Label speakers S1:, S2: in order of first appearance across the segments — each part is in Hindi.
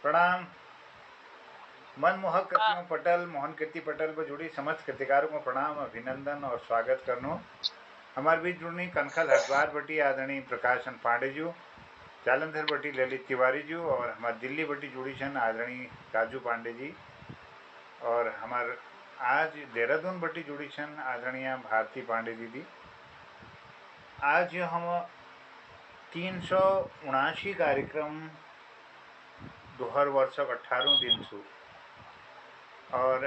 S1: प्रणाम। मनमोहक कृतियों पटल मोहन कीर्ति पटल पर जुड़ी समस्त कृतिकारों को प्रणाम, अभिनंदन और स्वागत करनो। हमारे बीच जुड़नी कनखल हरिद्वार बटी आदरणीय प्रकाशन पांडे जी, जालंधर बटी ललित तिवारी जी और हमारे दिल्ली बटी जुड़ी छन आदरणीय राजू पांडे जी। और हमारे आज देहरादून बटी जुड़ी छन आदरणीय भारती पांडे दीदी। आज हम 379 कार्यक्रम 2018 दिन छू और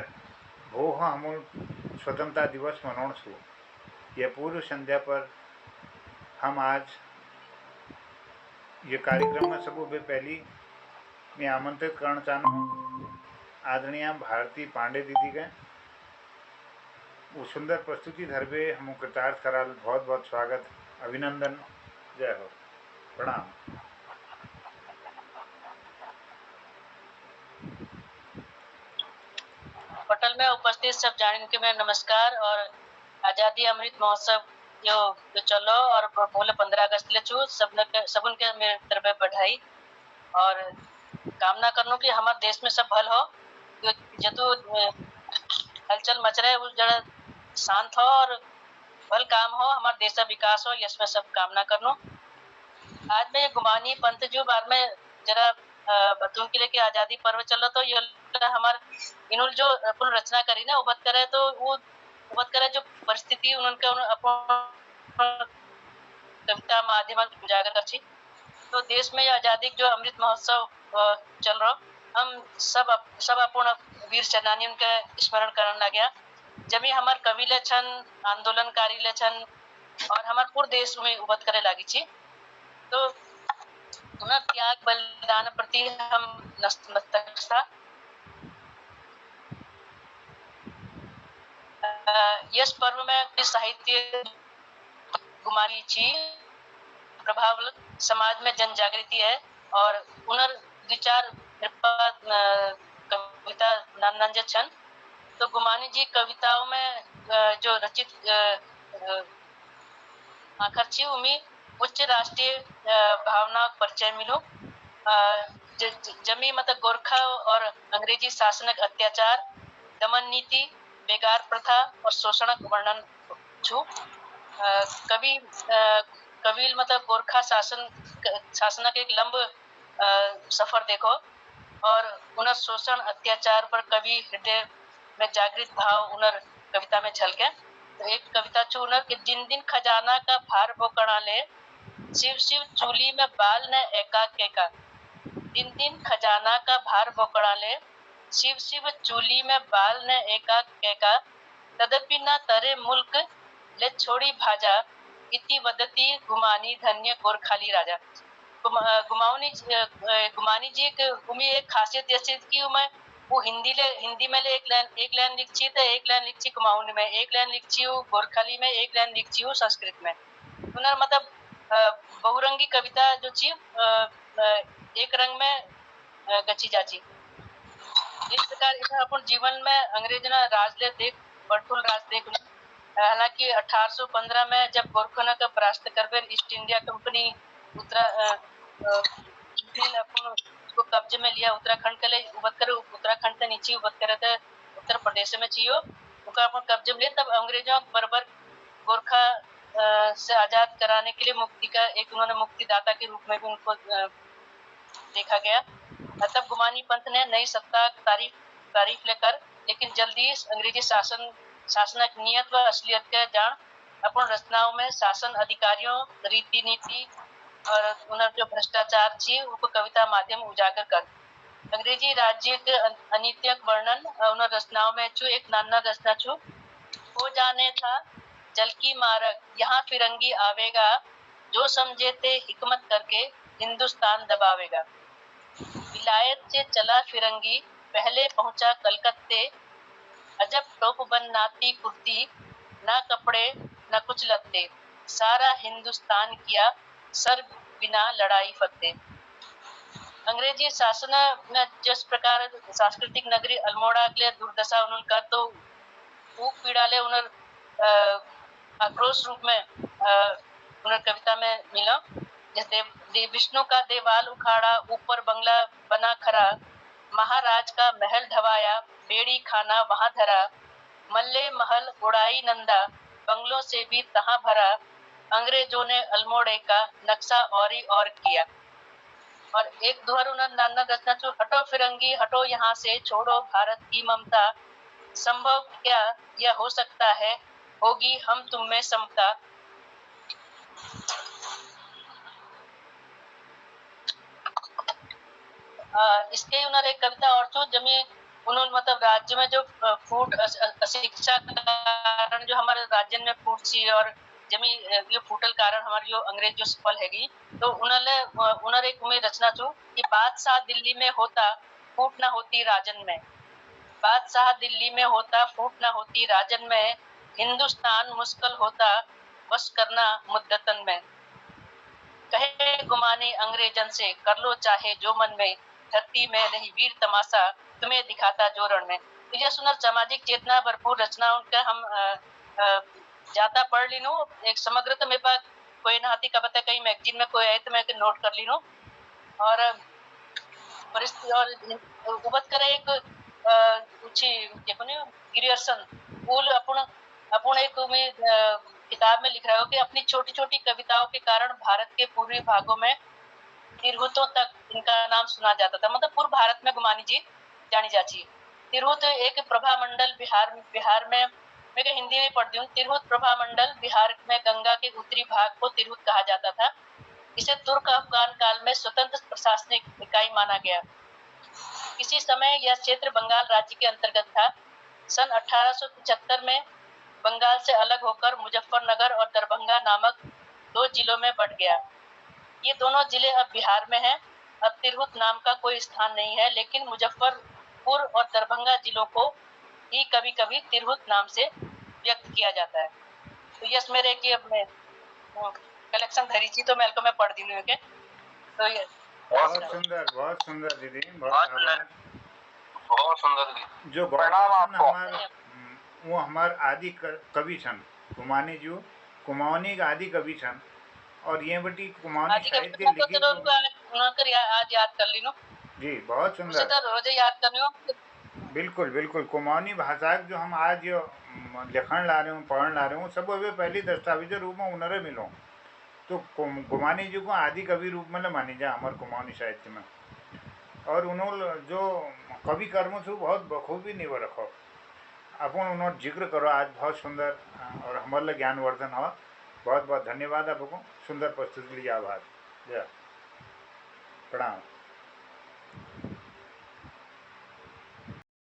S1: वो हम स्वतंत्रता दिवस मनाउण छू। यह पूर्व संध्या पर हम आज ये कार्यक्रम में सबों पे पहली मैं आमंत्रित करना चाहूँ आदरणीय भारती पांडे दीदी के। वो सुंदर प्रस्तुति धरबे हम कृतार्थ कराल। बहुत बहुत स्वागत, अभिनंदन, जय हो, प्रणाम।
S2: पटल में उपस्थित सब जान के मैं नमस्कार। और आजादी अमृत महोत्सव जो चलो और बोले 15 अगस्त ले छू सबन के मेरे तरफ बधाई और कामना करनो कि हमारे देश में सब भल हो, जो तो हलचल मच रहे वो जरा शांत हो और भल काम हो, हमारे देश का विकास हो, इसमें सब कामना करनो। आज मैं गुमानी पंत जो बाद में जरा बतून के लिए कि आजादी पर्व चलो तो ये हमार इन्होंने जो रचना करी ना उबत करे तो वो उबत करे जो परिस्थिति उनके कविता माध्यम उजागर कर। तो देश में आजादी जो अमृत महोत्सव चल रहा, हम सब अपन वीर सेनानियों के स्मरण करने लगे। जब हमार कवि ले छन, आंदोलनकारी ले छन और हमार पूरे देश में उबत करे लगी छी। तो उन्हें त्याग बलिदान प्रति हम नतमस्तक। इस पर्व में साहित्य गुमानी छी प्रभाव समाज में जन जागृति है और पुनर्विचार कविता नंदन छन। तो गुमानी जी कविताओं में जो रचित आखर छी उमी उच्च राष्ट्रीय भावना परिचय मिलो। जमी मतलब गोरखा और अंग्रेजी शासनक अत्याचार, दमन नीति, बेगार प्रथा और शोषणक वर्णन छू। कवि मतलब गोरखा शासनक एक लंब सफर देखो और उन शोषण अत्याचार पर कवि हृदय में जागृत भाव उनर कविता में झलके। तो एक कविता चुनर कि जिन दिन खजाना का भार बोकड़ा ले, शिव शिव चूली में बाल न एका केका। दिन दिन खजाना का भार बोकड़ा ले, शिव शिव चूली में बाल न एका केका। तदपि न तरे मुल्क ले छोड़ी भाजा, इति वदती गुमानी धन्य गोरखाली राजा। गुमानी जी एक खासियत जैसे कि वो हिंदी में एक लाइन लिख छी, तो एक लाइन लिख छी कुमाऊनी में, एक लाइन लिख छी गोरखाली में, एक लाइन लिख छी संस्कृत में। उन्हें मतलब बहुरंगी कविता जो छी एक रंग में गची जाची। इस प्रकार अपन जीवन में अंग्रेज ना राज ले देख बड़फुल राज देख। हालांकि 1815 में जब गोरखों का परास्त कर ईस्ट इंडिया कंपनी उसको कब्जे में लिया, उत्तराखंड के लिए उबत करे, उत्तराखंड के नीचे उबत करे थे उत्तर प्रदेश में चाहिए उनका अपन कब्जे में लिया। तब अंग्रेजों बराबर गोरखा से आजाद कराने के लिए मुक्ति का एक उन्होंने मुक्तिदाता के रूप में भी उनको देखा गया। तब गुमानी पंथ ने नई सत्ता तारीफ लेकर लेकिन जल्दी अंग्रेजी शासनक नियत व असलियत के जान अपन रचनाओं में शासन अधिकारियों रीति नीति और उन्हें जो भ्रष्टाचार थी उनको कविता माध्यम उजागर कर अंग्रेजी राज्य के अनित्यक वर्णन उन्हें रचनाओं में छू। एक नाना रचना छू, हो जाने था जल की मारक यहाँ फिरंगी आवेगा, जो समझे थे हिकमत करके हिंदुस्तान दबावेगा। विलायत से चला फिरंगी पहले पहुंचा कलकत्ते, अजब टोप बन नाती कुर्ती, ना कपड़े न कुछ लत्ते, सारा हिंदुस्तान किया सर बिना लड़ाई फतेह। अंग्रेजी शासन में जिस प्रकार सांस्कृतिक नगरी अल्मोड़ा के लिए दुर्दशा उन्होंने कर, तो वो पीड़ा ले उन्हें आक्रोश रूप में उन्हें कविता में मिला। विष्णु का देवाल उखाड़ा, ऊपर बंगला बना खरा, महाराज का महल ढवाया, बेड़ी खाना वहां धरा, मल्ले महल उड़ाई नंदा, बंगलों से भी तहां भरा, अंग्रेजों ने अल्मोड़े का नक्शा और किया। और एक दोहर नाना रचना चो, हटो फिरंगी हटो यहाँ से, छोड़ो भारत की ममता, संभव क्या यह हो सकता है, होगी हम तुम में समता। इसके उन्होंने एक कविता और छो जमी उन्होंने मतलब राज्य में जो फूट अशिक्षा के कारण जो हमारे राज्य में फूट सी और जमी ये फूटल कारण हमारी जो अंग्रेज जो सफल हैगी, तो उन्होंने एक में रचना छो कि बादशाह दिल्ली में होता, फूट ना होती राजन में, बादशाह दिल्ली में होता, फूट ना होती राजन में, हिंदुस्तान मुश्किल होता, बस करना मुद्दतन में, कहे गुमाने अंग्रेजन से, कर लो चाहे जो मन में, धरती में नहीं वीर तमाशा, तुम्हें दिखाता जो रण में। तो यह सुंदर सामाजिक चेतना भरपूर रचना उनका हम ज्यादा पढ़ लीनू, एक समग्र तो मेरे पास कोई ना हाथी का बता कहीं मैगजीन में कोई आए तो मैं नोट कर लीनू। और परिस्थिति और उबत करे एक गिरियर्सन उल अपन एक किताब में लिख रहा हो कि अपनी छोटी छोटी कविताओं के कारण भारत के पूर्वी भागों में तिरहुतों तक इनका नाम सुना जाता था, मतलब पूर्व भारत में गुमानी जी जानी जाती। तिरहुत एक प्रभा मंडल बिहार में मैं हिंदी में पढ़ती हूँ। तिरहुत प्रभा मंडल बिहार में गंगा के उत्तरी भाग को तिरहुत कहा जाता था। इसे तुर्क अफगान काल में स्वतंत्र प्रशासनिक इकाई माना गया। किसी समय यह क्षेत्र बंगाल राज्य के अंतर्गत था। सन 1875 में बंगाल से अलग होकर मुजफ्फरनगर और दरभंगा नामक 2 जिलों में बंट गया। ये दोनों जिले अब बिहार में हैं। अब तिरहुत नाम का कोई स्थान नहीं है, लेकिन मुजफ्फरपुर और दरभंगा जिलों को ही कभी कभी तिरहुत नाम से व्यक्त किया जाता है। तो यस मेरे की अब मैं कलेक्शन धरी थी तो मैं पढ़ दी हूँ के। तो ये
S1: बहुत सुंदर दीदी, बहुत
S3: सुंदर दी।
S1: जो हमारे वो हमार आदि कवि छन कुमानी जी, कुमाऊनी का आदि कवि छन, और ये बटी कुमाऊनी साहित्य लिखी
S2: आज याद कर ली
S1: जी, बहुत सुंदर,
S2: तो रोज याद कर
S1: बिल्कुल बिल्कुल। कुमाऊनी भाषा जो हम आज जो लिखण ला रहे हूँ, पढ़न ला रहे हूँ, सब वे पहली दस्तावेज रूप में उनरे मिलो। तो कुमानी जी को आदि कवि रूप में मानी जा हमारे कुमाऊनी साहित्य में, और उन्होंने जो कवि कर्म से बहुत बखूबी निभा रखो। अपन उन्होंने जिक्र करो आज बहुत सुंदर, और हमारे लिए ज्ञानवर्धन हो। बहुत बहुत धन्यवाद आपको, सुंदर प्रस्तुति लिए आभार। जय प्रणाम।